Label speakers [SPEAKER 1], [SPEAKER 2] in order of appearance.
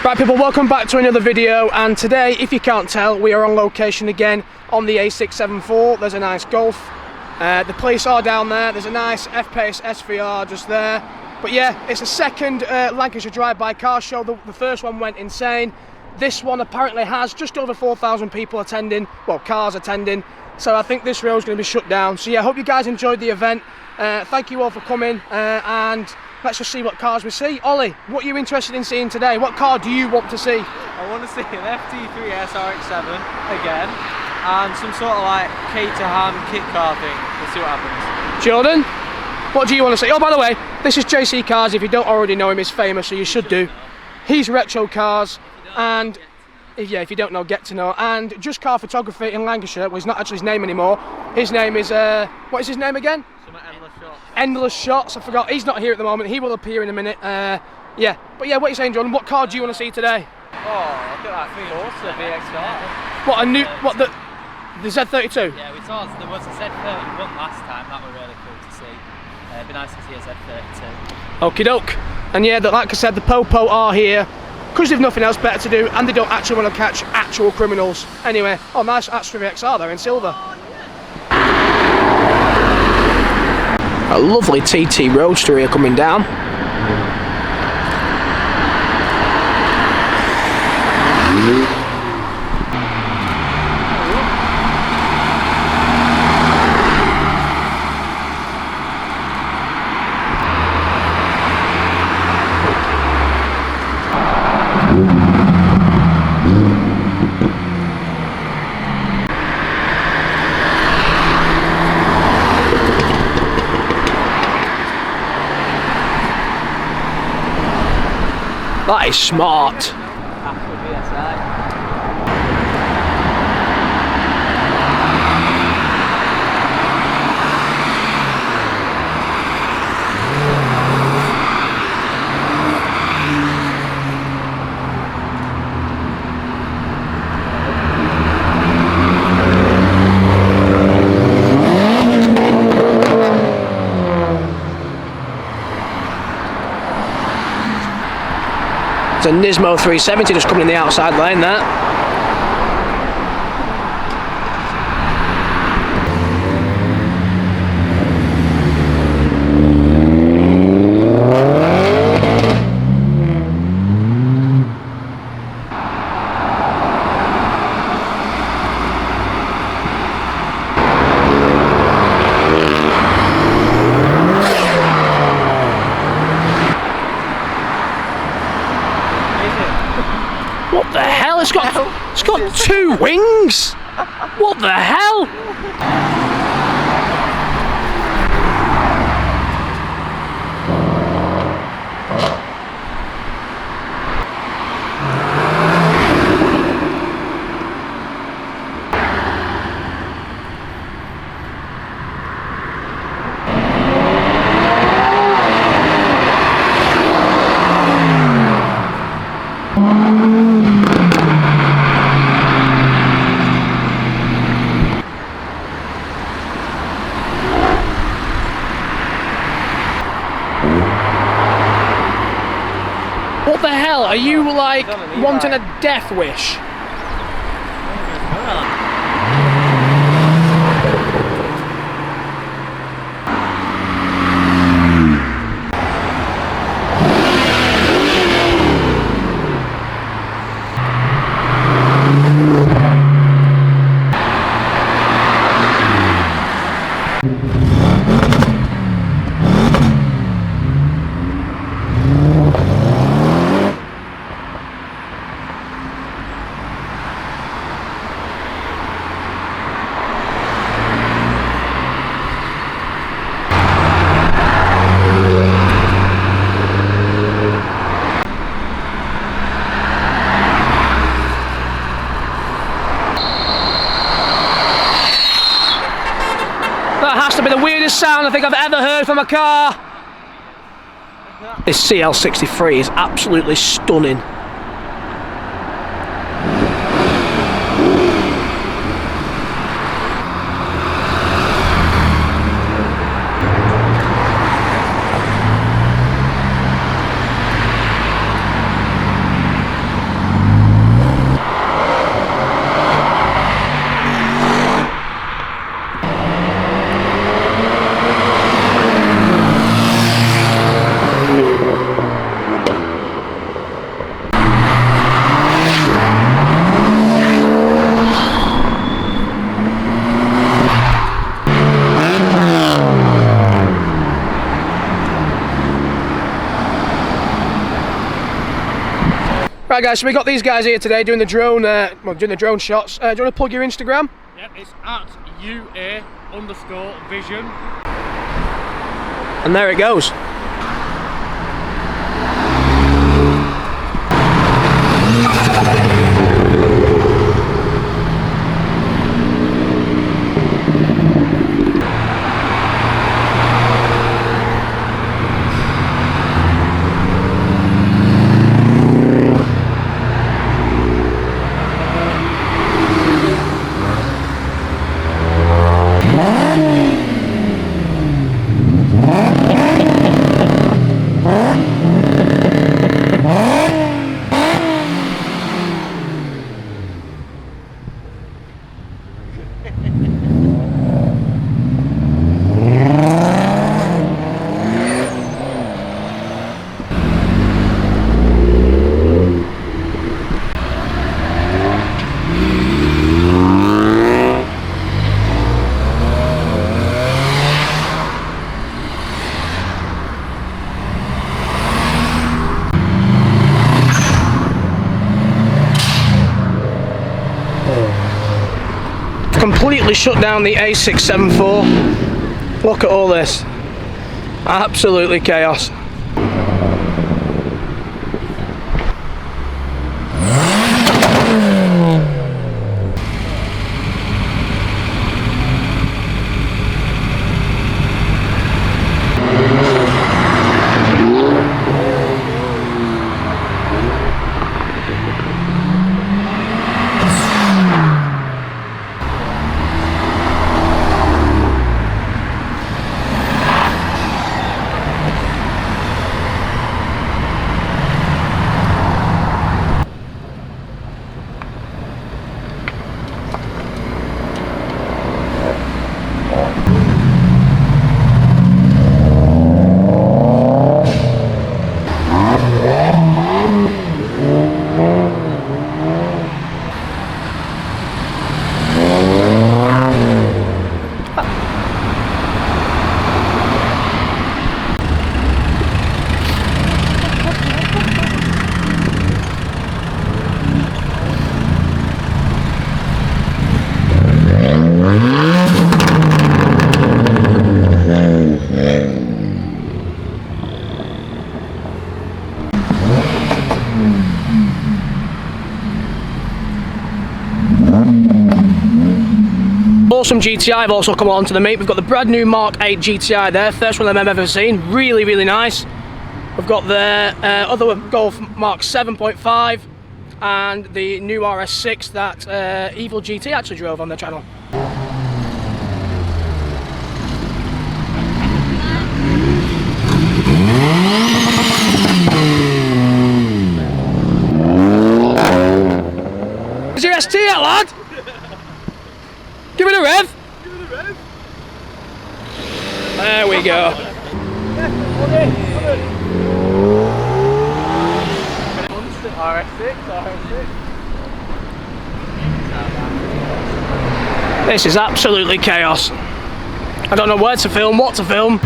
[SPEAKER 1] Right people, welcome back to another video, and today, if you can't tell, we are on location again on the A674. There's a nice Golf. The police are down there. There's a nice F-Pace SVR just there. But yeah, it's a second Lancashire Drive-By Car Show. The first one went insane. This one apparently has just over 4,000 people attending, well, cars attending. So I think this road's going to be shut down. So yeah, I hope you guys enjoyed the event. Thank you all for coming, and let's just see what cars we see. Ollie, what are you interested in seeing today? What car do you want to see?
[SPEAKER 2] I want to see an FT3 SRX7 again, and some sort of like Caterham kit car thing. We'll see what happens.
[SPEAKER 1] Jordan, what do you want to see? Oh, by the way, this is JC Cars. If you don't already know him, he's famous, so you should do. He's retro cars, and yeah, if you don't know, get to know. And Just Car Photography in Lancashire. Well, he's not actually his name anymore. His name is, what is his name again?
[SPEAKER 2] Endless Shots.
[SPEAKER 1] Endless Shots, I forgot. He's not here at the moment. He will appear in a minute. Yeah, but yeah, what are you saying, John? What car do you want to see today?
[SPEAKER 2] Oh, look at that Corsa VX5.
[SPEAKER 1] What, a new, what, the Z32?
[SPEAKER 3] Yeah, we saw there was a Z31 last time. That was really cool to see. It'd be nice to see a Z32.
[SPEAKER 1] Okie doke. And yeah, like I said, the Popo are here because they've nothing else better to do, and they don't actually want to catch actual criminals. Anyway, oh, nice Astra VXR there in silver. A lovely TT Roadster here coming down. That is smart. It's a Nismo 370 just coming in the outside lane there. What the hell? It's got two wings! What the hell? What the hell? Are you like wanting a death wish? That has to be the weirdest sound I think I've ever heard from a car. This CL63 is absolutely stunning. Right guys, so we got these guys here today doing the drone, doing the drone shots. Do you want to plug your Instagram?
[SPEAKER 4] Yep, it's at UA_vision.
[SPEAKER 1] And there it goes. Completely shut down the A674. Look at all this. Absolutely chaos. Awesome GTI have also come on to the meet. We've got the brand new Mark 8 GTI there, first one of them I've ever seen. Really, really nice. We've got the other Golf Mark 7.5 and the new RS6 that Evil GT actually drove on the channel. Is your ST yet, lad? Give it a rev. There we go. This is absolutely chaos. I don't know where to film, what to film.